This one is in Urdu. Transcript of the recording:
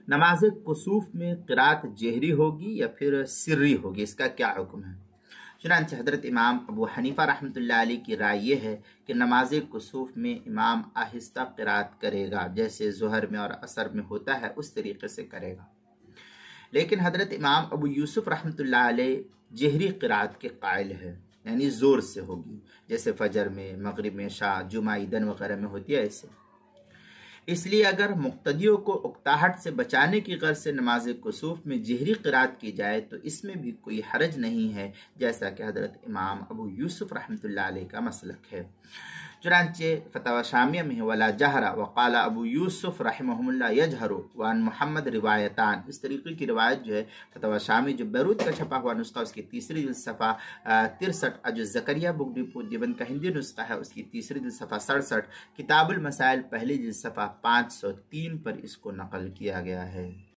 نماز کسوف میں قرات جہری ہوگی یا پھر سری ہوگی، اس کا کیا حکم ہے؟ چنانچہ حضرت امام ابو حنیفہ رحمۃ اللہ علیہ کی رائے یہ ہے کہ نماز کسوف میں امام آہستہ قرات کرے گا، جیسے ظہر میں اور عصر میں ہوتا ہے اس طریقے سے کرے گا۔ لیکن حضرت امام ابو یوسف رحمۃ اللہ علیہ جہری قرات کے قائل ہے، یعنی زور سے ہوگی، جیسے فجر میں، مغرب میں، عشاء، جمعہ، عیدن وغیرہ میں ہوتی ہے ایسے۔ اس لیے اگر مقتدیوں کو اکتاہٹ سے بچانے کی غرض سے نماز کسوف میں جہری قرات کی جائے تو اس میں بھی کوئی حرج نہیں ہے، جیسا کہ حضرت امام ابو یوسف رحمۃ اللہ علیہ کا مسلک ہے۔ چنانچہ فتاوی شامیہ میں ولا جہر وقال ابو یوسف رحمہ اللہ یجہر وان محمد روایتان، اس طریقے کی روایت جو ہے فتاوی شامی جو بیروت کا چھپا ہوا نسخہ اس کی تیسری جلد صفحہ 63، جو زکریا بک ڈپو دیوبند کا ہندی نسخہ ہے اس کی تیسری جلد صفحہ 67، کتاب المسائل پہلی جلد صفحہ 503 پر اس کو نقل کیا گیا ہے۔